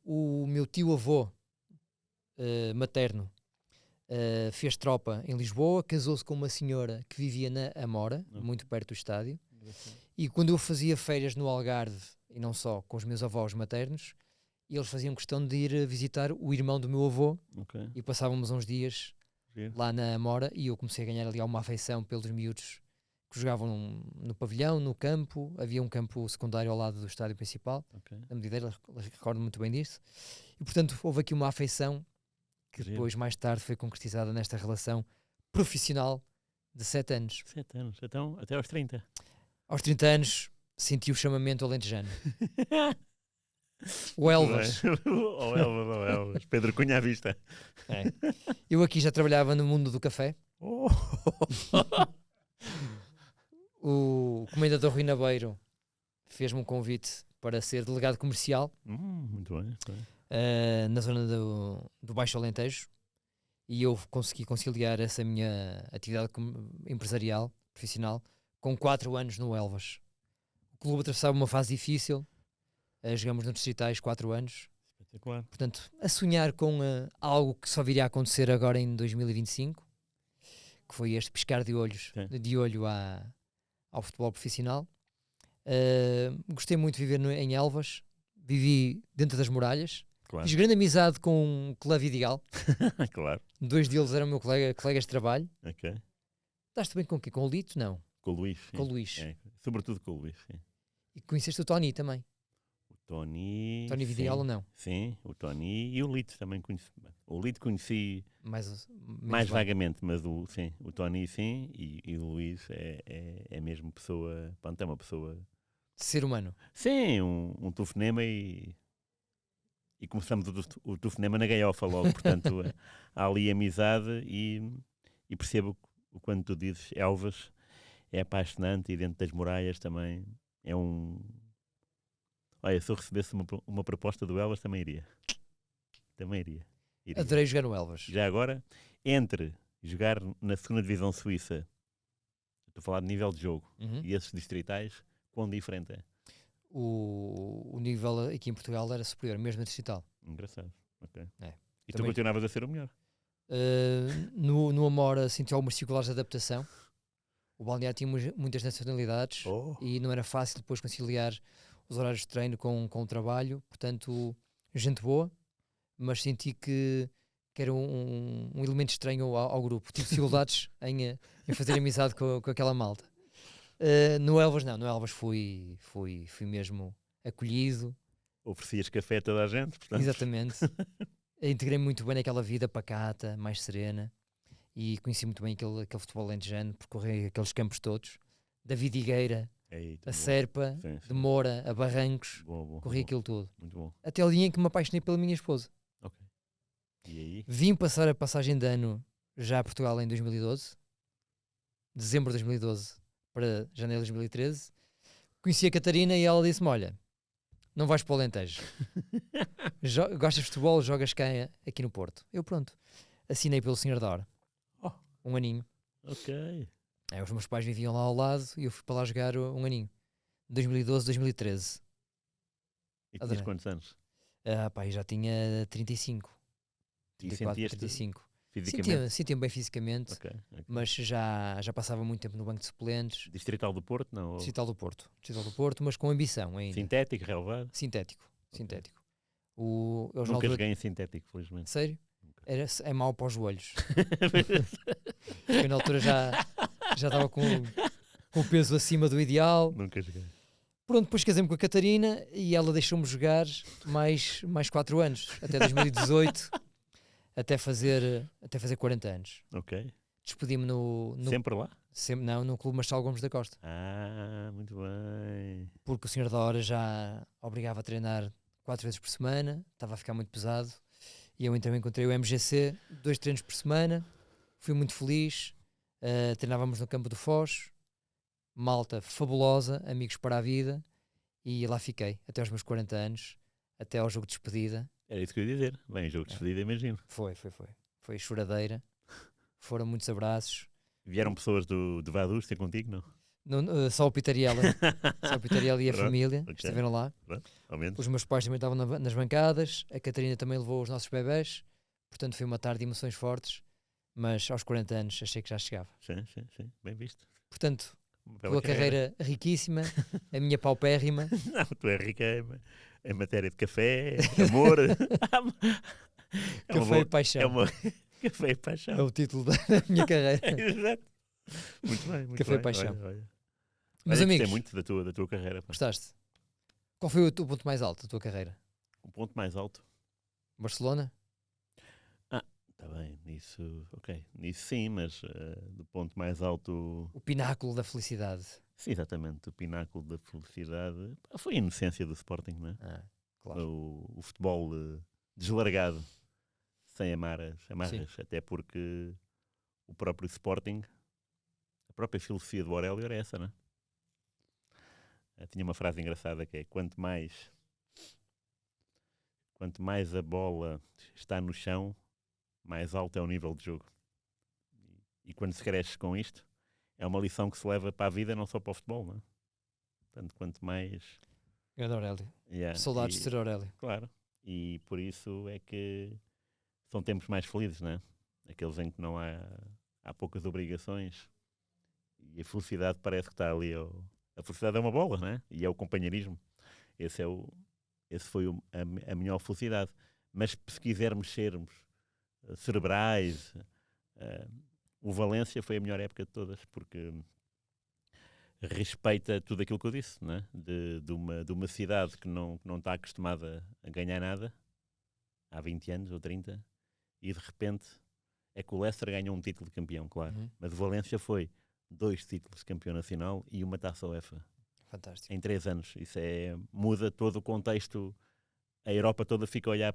o meu tio-avô materno fez tropa em Lisboa, casou-se com uma senhora que vivia na Amora, muito perto do estádio, e quando eu fazia férias no Algarve, e não só, com os meus avós maternos, eles faziam questão de ir visitar o irmão do meu avô, e passávamos uns dias lá na Amora, e eu comecei a ganhar ali uma afeição pelos miúdos que que jogavam no pavilhão, no campo. Havia um campo secundário ao lado do estádio principal, Ok. na Medideira, recordo muito bem disso. E, portanto, houve aqui uma afeição que Giro. depois, mais tarde, foi concretizada nesta relação profissional de 7 anos. 7 anos. Então, até aos 30. Aos 30 anos, senti o chamamento alentejano. O Elvas. O Elvas. Pedro Cunha à vista. É. Eu aqui já trabalhava no mundo do café. Oh. O comendador Rui Nabeiro fez-me um convite para ser delegado comercial Muito bem. Muito bem. na zona do Baixo Alentejo, e eu consegui conciliar essa minha atividade empresarial, profissional, com 4 anos no Elvas. O clube atravessava uma fase difícil, jogamos nos distritais 4 anos, Espetacular. portanto, a sonhar com algo que só viria a acontecer agora em 2025, que foi este piscar de olhos, Sim. de olho ao futebol profissional. Gostei muito de viver em Elvas, vivi dentro das muralhas, Claro. fiz grande amizade com o Clã Vidigal, Claro. 2 deles eram meu colegas de trabalho. Ok. Estás-te bem com o quê? Com o Lito? Não, Com o Luís. Sim. com o Luís. É, sobretudo com o Luís. Sim. E conheceste o Tony também, O Tony. Tony Vidigal ou não? Sim, o Tony e o Lito também conheci. O Lito conheci Mais mais vagamente, mas o Tony sim, e o Luís é mesmo pessoa. Pronto, é uma pessoa. ser humano. Sim, um telefonema e começamos o telefonema na gaiofa logo. Portanto, há ali amizade e percebo o quanto tu dizes. Elvas é apaixonante e dentro das muralhas também é um. Olha, se eu recebesse uma proposta do Elvas, também iria. Também iria. Adorei jogar no Elvas. Já agora, entre jogar na segunda divisão suíça, estou a falar de nível de jogo, Uhum. e esses distritais, quão diferente é? O nível aqui em Portugal era superior, mesmo no distrital. Engraçado. Ok. É. E tu Também- continuavas a ser o melhor. No Amora senti algumas dificuldades de adaptação. O balneário tinha muitas nacionalidades e não era fácil depois conciliar os horários de treino com o trabalho. Portanto, gente boa, mas senti que era um elemento estranho ao grupo. Tive dificuldades em fazer amizade com aquela malta. No Elvas não, no Elvas fui mesmo acolhido. Oferecias café a toda a gente, portanto. Exatamente. Integrei-me muito bem naquela vida pacata, mais serena, e conheci muito bem aquele futebol alentejano, percorri aqueles campos todos, da Vidigueira, Aí, a bom. Serpa, Sim, de sim. Moura, a Barrancos, Bom, corri bom. aquilo tudo. Muito bom. Até o dia em que me apaixonei pela minha esposa. Ok. E aí? Vim passar a passagem de ano já a Portugal em 2012, dezembro de 2012 para janeiro de 2013. Conheci a Catarina e ela disse-me: olha, não vais para o Alentejo. Gostas de futebol, jogas cá aqui no Porto. Eu pronto, assinei pelo Senhor da Hora. Oh. Um aninho. Ok. Os meus pais viviam lá ao lado e eu fui para lá jogar um aninho. 2012, 2013. E tinhas Adorei. quantos anos? Pá, eu já tinha 35. E 34, sentias-te 35. fisicamente? Sentia-me bem fisicamente, Ok. mas já passava muito tempo no banco de suplentes. Distrital do Porto, não? Ou Distrital do Porto, mas com ambição ainda. sintético, relevado? Sintético. Eu na Nunca altura- joguei em sintético, felizmente. Sério? É mau para os joelhos. Eu na altura já estava com o peso acima do ideal. Nunca joguei. Pronto, depois casei-me com a Catarina e ela deixou-me jogar mais 4 anos, até 2018, até fazer 40 anos. Ok. Despedi-me no Sempre lá? no Clube Marcelo Gomes da Costa, Ah, muito bem. porque o senhor da hora já obrigava a treinar 4 vezes por semana, estava a ficar muito pesado, e eu então encontrei o MGC, 2 treinos por semana, fui muito feliz, treinávamos no campo do Foz, malta fabulosa, amigos para a vida, e lá fiquei, até aos meus 40 anos, até ao jogo de despedida. Era isso que eu ia dizer. Bem, jogo de despedida, imagino. Foi choradeira, foram muitos abraços. Vieram pessoas de Vaduz ter contigo, não? Só o Pitariela e a Pronto, família ok. estiveram lá. Ao menos. Os meus pais também estavam nas bancadas, a Catarina também levou os nossos bebés, portanto foi uma tarde de emoções fortes, mas aos 40 anos achei que já chegava. Sim. Bem visto. Portanto, Uma bela tua carreira riquíssima, a minha paupérrima. Não, tu és rica em matéria de café, amor. Café e paixão. Café e paixão. É o título da minha carreira. Exato. Muito bem, muito Café e bem. paixão. Olha. Meus Olha, amigos, gostei muito da tua carreira. Pá. gostaste? Qual foi o teu ponto mais alto da tua carreira? O ponto mais alto. Barcelona? Está bem, nisso, ok. Nisso sim, mas do ponto mais alto. O pináculo da felicidade. Sim, exatamente. O pináculo da felicidade. Pá, foi a inocência do Sporting, não é? Claro. O futebol deslargado, sem amarras. Até porque o próprio Sporting, a própria filosofia do Aurélio era essa, não é? Tinha uma frase engraçada que é: quanto mais a bola está no chão, mais alto é o nível de jogo. E quando se cresce com isto, é uma lição que se leva para a vida, não só para o futebol, não é? Portanto, quanto mais... Grande Aurélio. Saudades de ser Aurélio. Claro. E por isso é que são tempos mais felizes, não é? Aqueles em que não há poucas obrigações e a felicidade parece que está ali. A felicidade é uma bola, não é? E é o companheirismo. Esse foi a melhor felicidade. Mas se quisermos sermos cerebrais, o Valência foi a melhor época de todas, porque respeita tudo aquilo que eu disse, não é? De uma cidade que não está acostumada a ganhar nada há 20 anos ou 30, e de repente é que o Leicester ganhou um título de campeão, claro, mas o Valência foi 2 títulos de campeão nacional e uma taça UEFA. Fantástico. Em 3 anos. Isso muda todo o contexto. A Europa toda ficou a olhar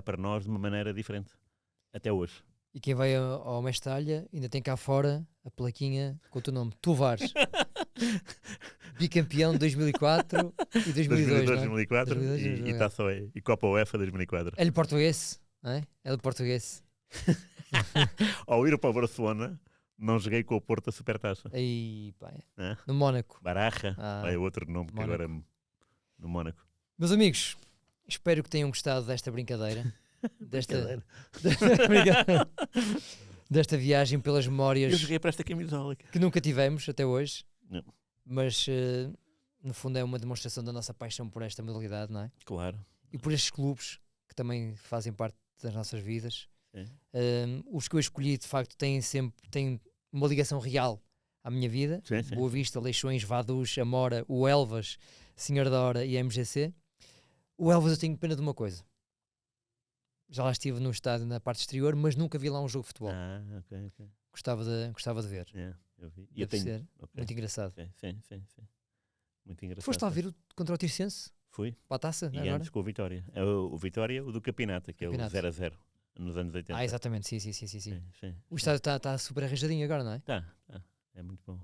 para nós de uma maneira diferente. Até hoje. E quem vai ao Mestalha ainda tem cá fora a plaquinha com o teu nome. Tovares. Bicampeão de 2004 e 2002, 2004 não é? e Taça UEFA e Copa UEFA 2004. É-lhe português, não é? É-lhe português. Ao ir para o Barcelona, não joguei com o Porto a Supertaça. Aí, pá, no Mónaco. Baraja, é outro nome que agora no Mónaco. Meus amigos, espero que tenham gostado desta brincadeira. Desta viagem pelas memórias. Eu joguei para esta camisola que nunca tivemos até hoje. Não. Mas no fundo é uma demonstração da nossa paixão por esta modalidade, não é? Claro. E por estes clubes que também fazem parte das nossas vidas. Os que eu escolhi de facto têm uma ligação real à minha vida. Sim. Boa Vista, Leixões, Vaduz, Amora, o Elvas, Senhor da Hora e a MGC. O Elvas eu tenho pena de uma coisa. Já lá estive no estádio na parte exterior, mas nunca vi lá um jogo de futebol. Ok. Gostava de ver. Eu vi. Deve ser muito engraçado. Sim. Muito engraçado. Foste lá ver contra o Tirsense? Fui. Para a taça? E agora? antes com o Vitória. O Vitória, o do Campeonato, que é o 0-0 nos anos 80. Exatamente, sim. Sim. O estádio está super arranjadinho agora, não é? Tá. É muito bom.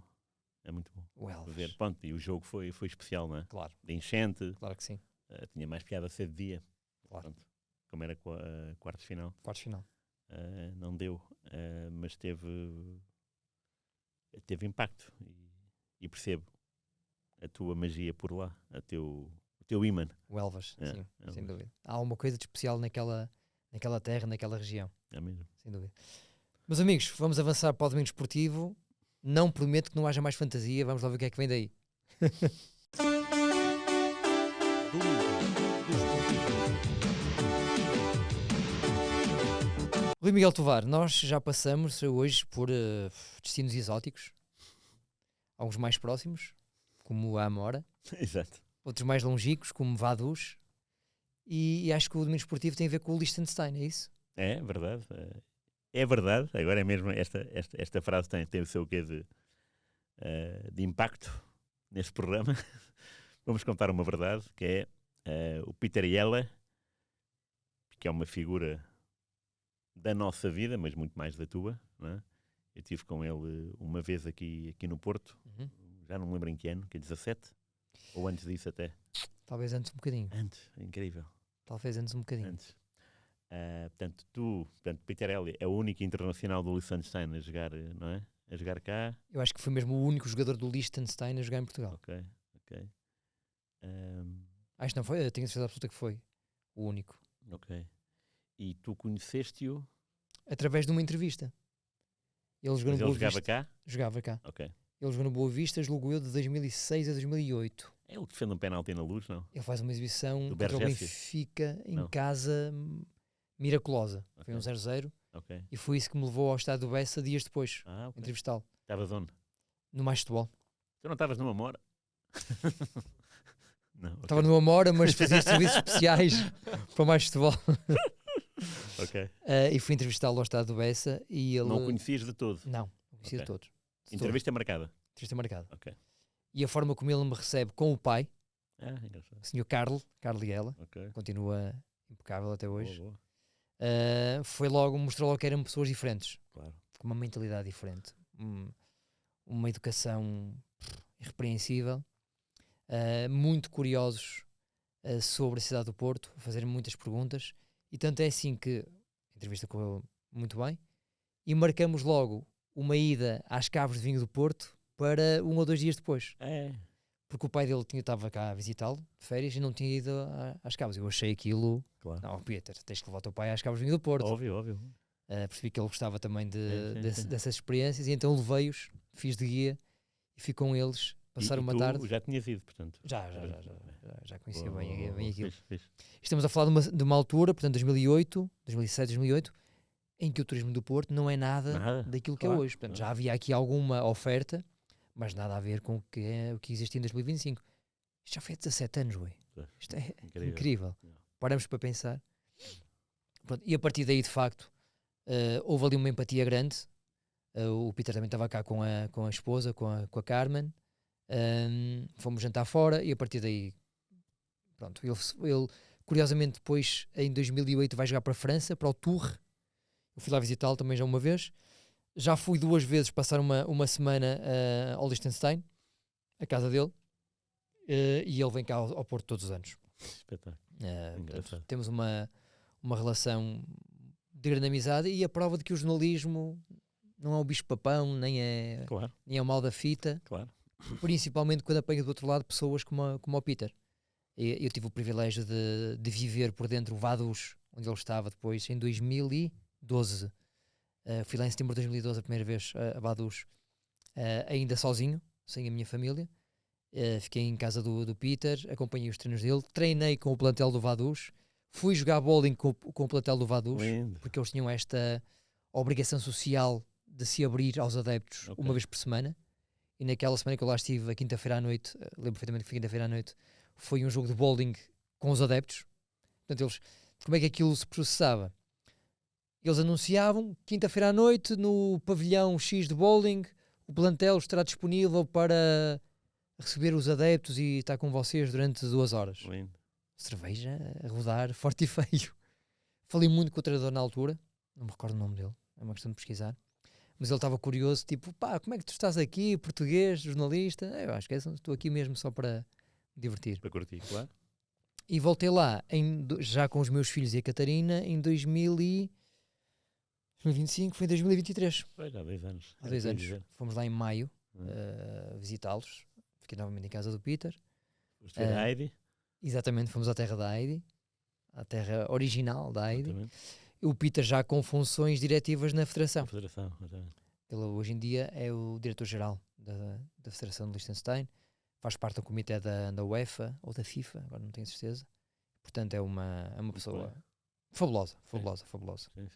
O Elvas. Ver. Pronto, e o jogo foi especial, não é? Claro. De enchente. Claro que sim. Tinha mais piada ser de dia. Claro. Pronto, como era quartos de final. Não deu, mas teve impacto. E percebo a tua magia por lá, o teu imã. O Elvas, sim, sem dúvida. Há uma coisa de especial naquela terra, naquela região. É mesmo. Sem dúvida. Meus amigos, vamos avançar para o domingo esportivo. Não prometo que não haja mais fantasia. Vamos lá ver o que é que vem daí. Rui Miguel Tovar, nós já passamos hoje por destinos exóticos. Alguns mais próximos, como a Amora. Exato. Outros mais longínquos, como Vaduz. E acho que o domingo esportivo tem a ver com o Liechtenstein, é isso? É verdade. É verdade. Agora é mesmo, esta frase tem o seu quê de impacto neste programa. Vamos contar uma verdade, que é o Peter Yella, que é uma figura da nossa vida, mas muito mais da tua, não é? Eu estive com ele uma vez aqui no Porto, já não me lembro em que ano, que é 17, ou antes disso até. Talvez antes um bocadinho. Antes, incrível. Talvez antes um bocadinho. Antes. Portanto, Peter Yella é o único internacional do Liechtenstein a jogar, não é? A jogar cá. Eu acho que foi mesmo o único jogador do Liechtenstein a jogar em Portugal. Ok. Acho que não foi, eu tenho a certeza absoluta que foi o único. Ok. E tu conheceste-o? Através de uma entrevista. Ele jogou no Boa Vista. Jogava cá? Jogava cá. Ok. Ele jogou no Boa Vista, julgo eu, de 2006 a 2008. É ele que defende um penalti na Luz, não? Ele faz uma exibição do contra o Bergésio? Benfica em casa miraculosa. Okay. Foi um 0-0. Ok. E foi isso que me levou ao estádio do Bessa dias depois, Ah, ok. entrevistá-lo, Estavas onde? no Mais Futebol. Tu não estavas numa mora? Não, ok. Estava numa Amora, mas fazia serviços especiais para o Mais Futebol. Ok. E fui entrevistá-lo ao estádio do Bessa e ele... Não o conhecias de todo? Não conhecia Ok. todos. De todos. Entrevista marcada? Entrevista marcada. Ok. E a forma como ele me recebe com o pai, Ah, engraçado. o Sr. Carlo Liela, Ok. continua impecável até hoje, Boa. mostrou logo que eram pessoas diferentes, Claro. com uma mentalidade diferente, uma educação irrepreensível, muito curiosos sobre a cidade do Porto, a fazer muitas perguntas, e tanto é assim que a entrevista correu muito bem, e marcamos logo uma ida às Caves de Vinho do Porto para 1 ou 2 dias depois, É. porque o pai dele estava cá a visitá-lo de férias e não tinha ido às Caves. Eu achei aquilo, Claro. não, Peter, tens que levar o teu pai às Caves de Vinho do Porto. Óbvio. Percebi que ele gostava também Sim. dessas experiências, e então levei-os, fiz de guia e fui com eles passar uma tu tarde. já tinhas ido, portanto. Já conhecia Boa, bem boa. aquilo. Fixe. Estamos a falar de uma altura, portanto 2007, 2008, em que o turismo do Porto não é nada daquilo que é Claro, hoje. Portanto, claro. já havia aqui alguma oferta, mas nada a ver com o que existe em 2025. Isto já foi há 17 anos, ué. Pois. Isto é Incrível. incrível. Yeah. Paramos para pensar. Pronto, e a partir daí, de facto, houve ali uma empatia grande. O Peter também estava cá com a esposa, com a Carmen. Fomos jantar fora e a partir daí, pronto, ele curiosamente depois, em 2008, vai jogar para a França, para o Tours. Eu fui lá visitá-lo também já uma vez. Já fui 2 vezes passar uma semana ao Liechtenstein, a casa dele, e ele vem cá ao Porto todos os anos. Espetáculo. Portanto, temos uma relação de grande amizade, e a prova de que o jornalismo não é o bicho-papão, nem é o mal da fita, Claro. principalmente quando apanha do outro lado pessoas como o Peter. Eu tive o privilégio de viver por dentro o Vaduz, onde ele estava depois, em 2012. Fui lá em setembro de 2012 a primeira vez a Vaduz, ainda sozinho, sem a minha família. Fiquei em casa do Peter, acompanhei os treinos dele, treinei com o plantel do Vaduz, fui jogar bowling com o plantel do Vaduz, porque eles tinham esta obrigação social de se abrir aos adeptos uma vez por semana. E naquela semana que eu lá estive, a quinta-feira à noite, lembro perfeitamente que foi quinta-feira à noite, foi um jogo de bowling com os adeptos. Portanto, como é que aquilo se processava? Eles anunciavam, quinta-feira à noite, no pavilhão X de bowling, o plantel estará disponível para receber os adeptos e estar com vocês durante 2 horas. Lindo. Cerveja a rodar, forte e feio. Falei muito com o treinador na altura, não me recordo o nome dele, é uma questão de pesquisar. Mas ele estava curioso, tipo, como é que tu estás aqui, português, jornalista? Eu acho que estou aqui mesmo só para me divertir. Para curtir, claro. E voltei lá, já com os meus filhos e a Catarina, em 2025, foi em 2023. Foi já há 2 anos. Há 2 anos. Fomos lá em maio visitá-los. Fiquei novamente em casa do Peter. Foste ver a Heidi? Exatamente, fomos à terra da Heidi, à terra original da Heidi. Exatamente. O Peter já com funções diretivas na Federação. Exatamente. Ele hoje em dia é o diretor-geral da Federação de Liechtenstein, faz parte do comitê da UEFA ou da FIFA, agora não tenho certeza. Portanto, é uma pessoa fabulosa. Sim.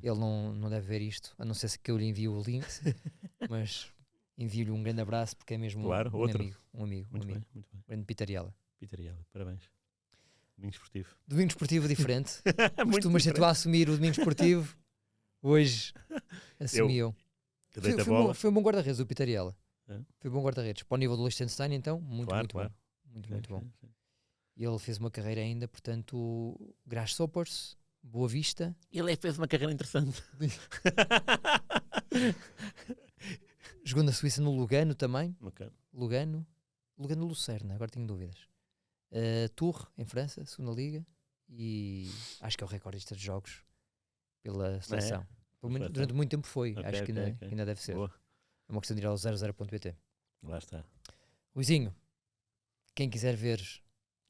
Ele não deve ver isto, a não ser que eu lhe envie o link, mas envio-lhe um grande abraço, porque é mesmo um amigo. Muito bem. Grande Peter Yala. Parabéns. Domingo esportivo. Domingo esportivo diferente. Muito Costumas ser tu a assumir o domingo esportivo. Hoje assumiu. Foi um bom guarda-redes o Peter Yala. Foi um bom guarda-redes. Para o nível do Liechtenstein, então, muito bom. Muito bom. E ele fez uma carreira ainda, portanto, Grasshoppers, Boa Vista. Ele fez uma carreira interessante. Jogou na Suíça no Lugano também. Okay. Lugano Lucerna, agora tenho dúvidas. Tours, em França, segunda liga. E acho que é o recordista de jogos pela seleção. Durante muito tempo foi. Acho que ainda deve ser. Boa. É uma questão de ir ao 00.pt. Lá está. Luizinho, quem quiser ver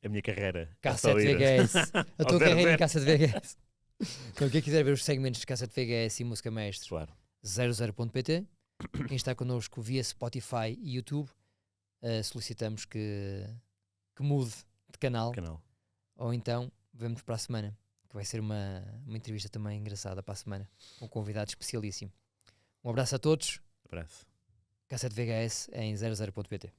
a minha carreira, cassete VHS, a tua carreira em cassete VHS. Então, quem quiser ver os segmentos de cassete VHS e música mestre, 00.pt. Quem está connosco via Spotify e YouTube, solicitamos que mude de canal. Ou então, vemo-nos para a semana. que vai ser uma entrevista também engraçada para a semana, com um convidado especialíssimo. Um abraço a todos. Abraço. Cassete VHS em 00.pt.